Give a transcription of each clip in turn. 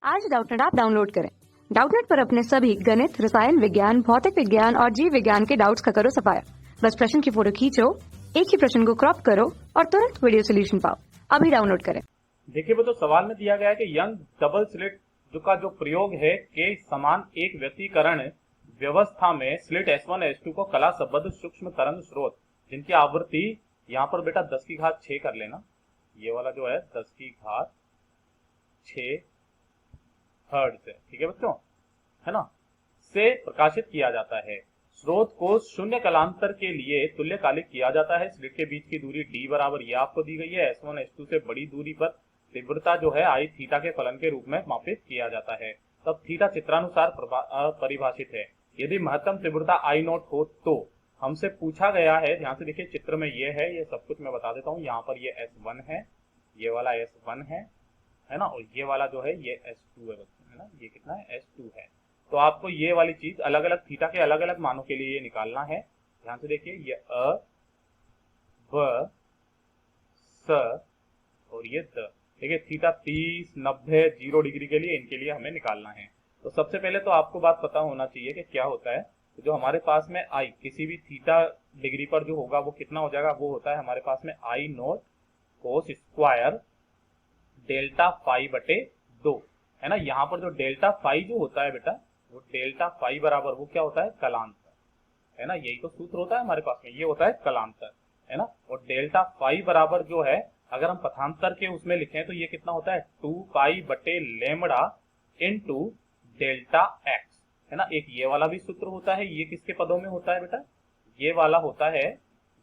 आज Doubtnut app download करें। Doubtnut पर अपने सभी गणित, रसायन विज्ञान, भौतिक विज्ञान और जीव विज्ञान के डाउट्स का करो सफाया। बस प्रश्न की फोटो खींचो, एक ही प्रश्न को क्रॉप करो और तुरंत वीडियो सोल्यूशन पाओ। अभी डाउनलोड करें। देखिए वो तो सवाल में दिया गया है कि यंग डबल स्लिट जो प्रयोग है के समान एक व्यतिकरण व्यवस्था में स्लिट S1 S2 को कला संबद्ध सूक्ष्म तरंग स्रोत जिनकी आवृत्ति यहाँ पर बेटा 10 की घात 6 कर लेना, ये वाला जो है 10 की घात 6 हर्ट्ज है, ठीक है बच्चों, है ना, से प्रकाशित किया जाता है। स्रोत को शून्य कालांतर के लिए तुल्यकालिक किया जाता है। स्लिट के बीच की दूरी d बराबर ये आपको दी गई है। S1 S2 से बड़ी दूरी पर तीव्रता जो है आई थीटा के फलन के रूप में मापित किया जाता है। तब थीटा चित्रानुसार परिभाषित है। यदि महत्तम तीव्रता आई नॉट हो तो हमसे पूछा गया है, ध्यान से देखिए चित्र में ये है, ये सब कुछ मैं बता देता हूँ। यहाँ पर ये S1 है, ये वाला S1 है ना, और ये वाला जो है ये S2 है ना, ये कितना है S2 है। तो आपको ये वाली चीज अलग अलग थीटा के अलग अलग मानों के लिए ये निकालना है। ध्यान से देखिए, ये अ, ब, स और ये द। देखिए थीटा 30, 90, 0 डिग्री के लिए इनके लिए हमें निकालना है। तो सबसे पहले तो आपको बात पता होना चाहिए कि क्या होता है। तो जो हमारे पास में आई किसी भी थीटा डिग्री पर जो होगा वो कितना हो जाएगा, वो होता है हमारे पास में I naught cos square delta phi बटे 2, है ना। यहाँ पर जो डेल्टा फाई जो होता है बेटा, वो डेल्टा फाई बराबर वो क्या होता है, कलांतर, है ना। यही तो सूत्र होता है हमारे पास में, ये होता है कलांतर, है ना। और डेल्टा फाई बराबर जो है अगर हम पथांतर के उसमें लिखें तो ये कितना होता है 2 पाई बटे लेमड़ा इनटू डेल्टा एक्स, है ना। एक ये वाला भी सूत्र होता है, ये किसके पदों में होता है बेटा, ये वाला होता है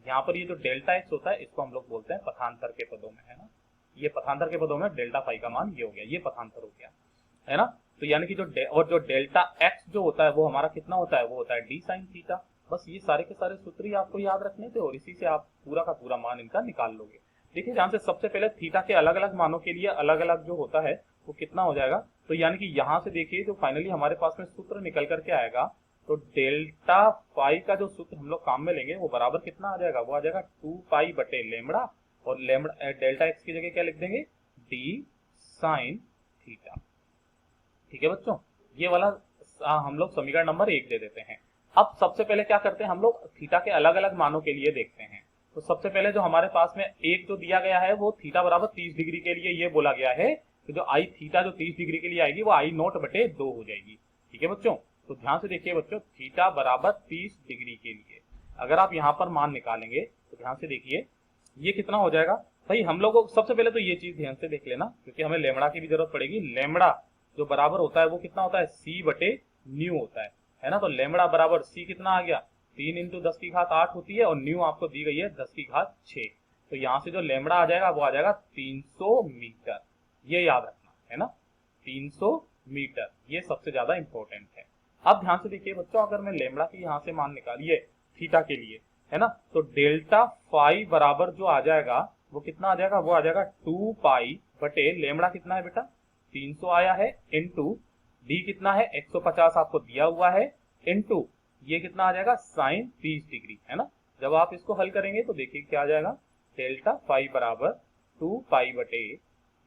यहाँ पर, ये जो डेल्टा एक्स होता है इसको हम लोग बोलते हैं पथांतर के पदों में, है ना। ये पथांतर के पदों में डेल्टा फाई का मान ये हो गया, ये पथांतर हो गया, है ना। तो यानी कि जो डेल्टा एक्स जो होता है वो हमारा कितना होता है, वो होता है डी साइन थीटा। बस ये सारे के सारे सूत्र ही आपको याद रखने थे और इसी से आप पूरा का पूरा मान इनका निकाल लोगे। देखिए ध्यान से, सबसे पहले थीटा के अलग अलग मानों के लिए अलग अलग जो होता है वो कितना हो जाएगा। तो यानी कि यहाँ से देखिए जो फाइनली हमारे पास में सूत्र निकल करके आएगा, तो डेल्टा फाई का जो सूत्र हम लोग काम में लेंगे वो बराबर कितना आ जाएगा, वो आ जाएगा 2 पाई बटे लेमड़ा, और लेमड़ा डेल्टा एक्स की जगह क्या लिख देंगे, डी साइन थीटा, ठीक है बच्चों। ये वाला हम लोग समीकरण नंबर 1 दे देते हैं। अब सबसे पहले क्या करते हैं, हम लोग थीटा के अलग अलग मानों के लिए देखते हैं। तो सबसे पहले जो हमारे पास में एक जो दिया गया है वो थीटा बराबर 30 डिग्री के लिए ये बोला गया है कि जो आई थीटा जो 30 डिग्री के लिए आएगी वो आई नॉट बटे 2 हो जाएगी, ठीक है बच्चों। तो ध्यान से देखिए बच्चों, थीटा बराबर 30 डिग्री के लिए अगर आप यहाँ पर मान निकालेंगे तो ध्यान से देखिए ये कितना हो जाएगा भाई। हम लोगों को सबसे पहले तो ये चीज ध्यान से देख लेना क्योंकि हमें लेमड़ा की भी जरूरत पड़ेगी। लेमड़ा जो बराबर होता है वो कितना होता है, सी बटे न्यू होता है ना। तो लेमड़ा बराबर सी कितना आ गया, 3 इंटू 10 की घात 8 होती है और न्यू आपको दी गई है 10 की घात 6। तो यहाँ से जो लेमड़ा आ जाएगा वो आ जाएगा 300 मीटर, ये याद रखना है ना, 300 मीटर, ये सबसे ज्यादा इंपॉर्टेंट है। अब ध्यान से देखिए बच्चों, अगर मैं लेमड़ा की यहाँ से मान निकालिए थीटा के लिए, है ना, तो डेल्टा फाई बराबर जो आ जाएगा वो कितना आ जाएगा, वो आ जाएगा 2 पाई बटे लेमड़ा कितना है बेटा 300 आया है, इनटू डी कितना है 150 आपको दिया हुआ है, इनटू ये कितना आ जाएगा साइन 30 डिग्री, है ना। जब आप इसको हल करेंगे तो देखिए क्या आ जाएगा, डेल्टा फाई बराबर 2 पाई बटे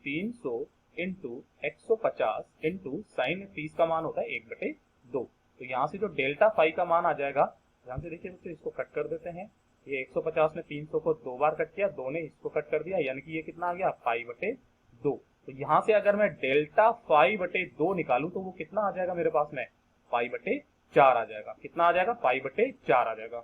300 इंटू 150 इंटू साइन 30 का मान होता है 1/2। तो यहाँ से जो डेल्टा फाई का मान आ जाएगा, ध्यान से देखिए बच्चों, इसको कट कर देते हैं। ये 150 में 300 को 2 बार कट किया, 2 ने इसको कट कर दिया, यानी कि ये कितना आ गया पाई/2। तो यहाँ से अगर मैं डेल्टा फाई बटे 2 निकालू तो वो कितना आ जाएगा मेरे पास में, पाई/4 आ जाएगा। कितना आ जाएगा, पाई/4 आ जाएगा।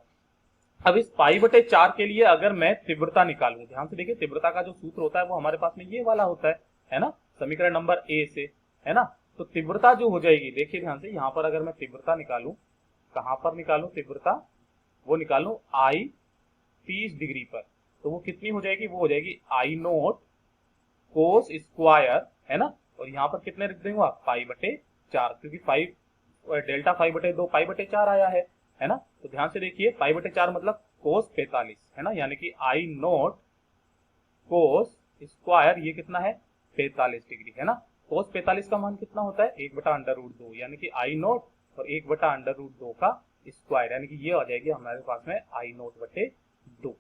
अब इस पाई/4 के लिए अगर मैं तीव्रता निकालूं, ध्यान से देखिए तीव्रता का जो सूत्र होता है वो हमारे पास में ये वाला होता है ना, समीकरण नंबर ए से, है ना। तो तीव्रता जो हो जाएगी, देखिए ध्यान से, यहाँ पर अगर मैं तीव्रता निकालूं, कहां पर निकालूं तीव्रता, वो निकालूं आई 30 डिग्री पर, तो वो कितनी हो जाएगी, वो हो जाएगी आई नोट कोस स्क्वायर, है ना। और यहाँ पर कितने रख देंगे आप, पाई/4, क्योंकि 5 डेल्टा फाई/2 पाई/4 आया है ना। तो ध्यान से देखिए पाई/4 मतलब कोस 45, है ना, यानी कि आई नोट कोस स्क्वायर ये कितना है 45 डिग्री, है ना। कोस 45 का मान कितना होता है 1/√2, यानी कि आई नोट और 1/√2 का स्क्वायर, यानी कि ये आ जाएगी हमारे पास में आई नोट बटे 2।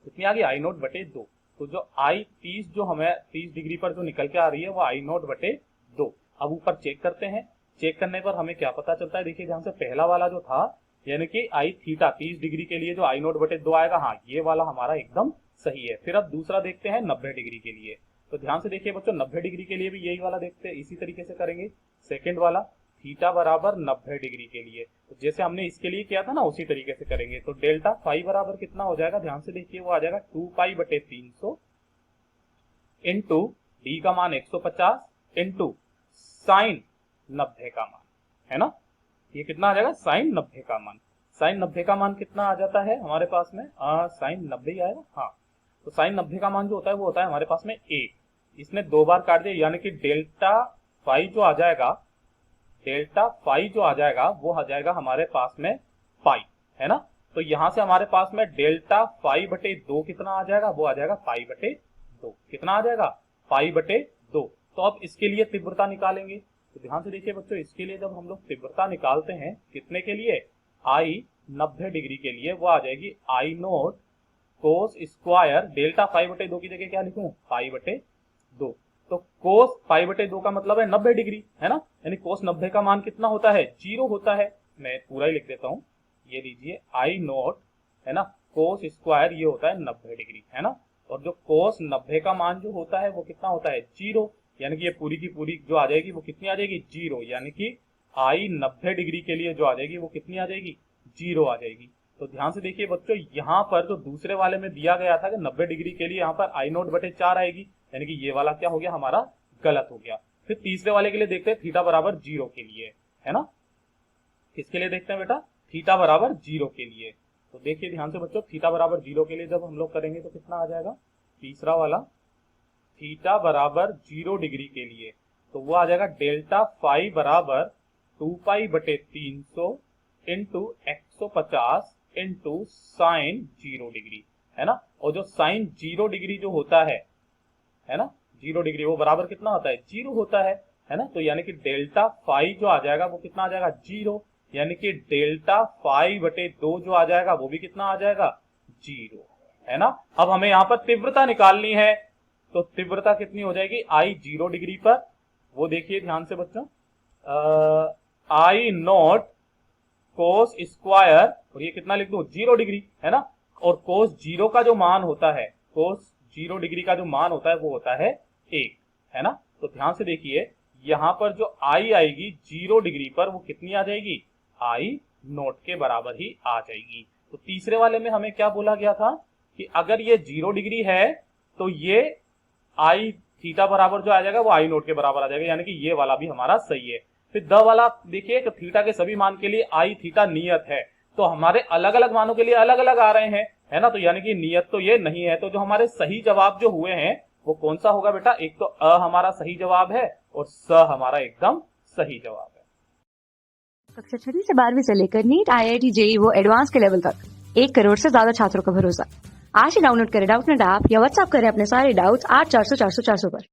कितनी आ गई, आई नोट बटे 2। तो जो आई 30 जो हमें 30 डिग्री पर जो निकल के आ रही है वो आई नोट बटे 2। अब ऊपर चेक करते हैं। चेक करने पर हमें क्या पता चलता है, देखिए ध्यान से, पहला वाला जो था यानी कि आई थीटा 30 डिग्री के लिए जो आई नोट बटे 2 आएगा, हाँ ये वाला हमारा एकदम सही है। फिर अब दूसरा देखते हैं 90 डिग्री के लिए। तो ध्यान से देखिए बच्चों, 90 डिग्री के लिए भी यही वाला देखते हैं, इसी तरीके से करेंगे। सेकंड वाला थीटा बराबर 90 डिग्री के लिए, तो जैसे हमने इसके लिए किया था ना उसी तरीके से करेंगे। तो डेल्टा फाई बराबर कितना हो जाएगा, ध्यान से देखिए, वो आ जाएगा 2 पाई बटे 300 इंटू डी का मान 150 इंटू साइन 90 का मान, है ना। ये कितना आ जाएगा, साइन 90 का मान। साइन 90 का मान कितना आ जाता है हमारे पास में, साइन 90 ही आएगा, हाँ। तो साइन 90 का मान जो होता है वो होता है हमारे पास में 1। इसने 2 बार काट दिया, यानी कि डेल्टा फाई जो आ जाएगा, डेल्टा फाई जो आ जाएगा वो आ जाएगा हमारे पास में पाई, है ना। तो यहां से हमारे पास में डेल्टा फाई बटे 2 कितना आ जाएगा, वो आ जाएगा पाई बटे 2। कितना आ जाएगा, पाई बटे 2। तो अब इसके लिए तीव्रता निकालेंगे। तो ध्यान से देखिए बच्चों, इसके लिए जब हम लोग तीव्रता निकालते हैं, कितने के लिए, आई 90 डिग्री के लिए, वो आ जाएगी आई नोट कोस स्क्वायर डेल्टा पाई बटे 2 की जगह क्या लिखूं, पाई बटे 2। तो कोस पाई बटे 2 का मतलब है 90 डिग्री, है ना। यानी कोस 90 का मान कितना होता है, 0 होता है। मैं पूरा ही लिख देता हूं, ये लीजिए आई नोट, है ना, कोस स्क्वायर ये होता है 90 डिग्री, है ना। और जो कोस 90 का मान जो होता है वो कितना होता है, 0। यानी कि ये पूरी की पूरी जो आ जाएगी वो कितनी आ जाएगी, 0। यानी कि आई 90 डिग्री के लिए जो आ जाएगी वो कितनी आ जाएगी, 0 आ जाएगी। तो ध्यान से देखिए बच्चों, यहाँ पर जो दूसरे वाले में दिया गया था कि 90 डिग्री के लिए यहाँ पर आई नोट बटे 4 आएगी, यानी कि ये वाला क्या हो गया हमारा, गलत हो गया। फिर तीसरे वाले के लिए देखते हैं थीटा बराबर 0 के लिए, है ना। किसके लिए देखते हैं बेटा, थीटा बराबर 0 के लिए। तो देखिए ध्यान से बच्चों, थीटा बराबर 0 के लिए जब हम लोग करेंगे तो कितना आ जाएगा, तीसरा वाला थीटा बराबर 0 डिग्री के लिए, तो वो आ जाएगा डेल्टा फाई बराबर 2 पाई बटे 300 इंटू 150 इंटू साइन 0 डिग्री, है ना। और जो साइन 0 डिग्री जो होता है ना, 0 डिग्री वो बराबर कितना होता है, 0 होता है ना। तो यानी कि डेल्टा फाई जो आ जाएगा वो कितना आ जाएगा, 0। यानी कि डेल्टा फाई बटे 2 जो आ जाएगा वो भी कितना आ जाएगा, 0, है ना। अब हमें यहाँ पर तीव्रता निकालनी है, तो तीव्रता कितनी हो जाएगी, आई 0 डिग्री पर, वो देखिए ध्यान से बच्चों, आई नॉट कोस स्क्वायर, और ये कितना लिख दो, 0 डिग्री, है ना। और कोस 0 का जो मान होता है, कोस 0 डिग्री का जो मान होता है वो होता है 1, है ना। तो ध्यान से देखिए, यहां पर जो आई आएगी 0 डिग्री पर वो कितनी आ जाएगी, आई नोट के बराबर ही आ जाएगी। तो तीसरे वाले में हमें क्या बोला गया था कि अगर ये 0 डिग्री है तो ये आई थीटा बराबर जो आ जाएगा वो आई नोट के बराबर आ जाएगा, यानी कि ये वाला भी हमारा सही है। फिर द वाला देखिए कि थीटा के सभी मान के लिए आई थीटा नियत है, तो हमारे अलग अलग मानों के लिए अलग अलग आ रहे हैं, है ना। तो यानी कि नियत तो ये नहीं है। तो जो हमारे सही जवाब जो हुए हैं वो कौन सा होगा बेटा, एक तो अ हमारा सही जवाब है और स हमारा एकदम सही जवाब है। कक्षा 6 से 12वीं से लेकर नीट, IIT, JEE वो एडवांस के लेवल तक 1 करोड़ से ज्यादा छात्रों का भरोसा। आज ही डाउनलोड करें डाउटनेट ऐप या व्हाट्सएप करें अपने सारे डाउट्स 8400 400 400 पर।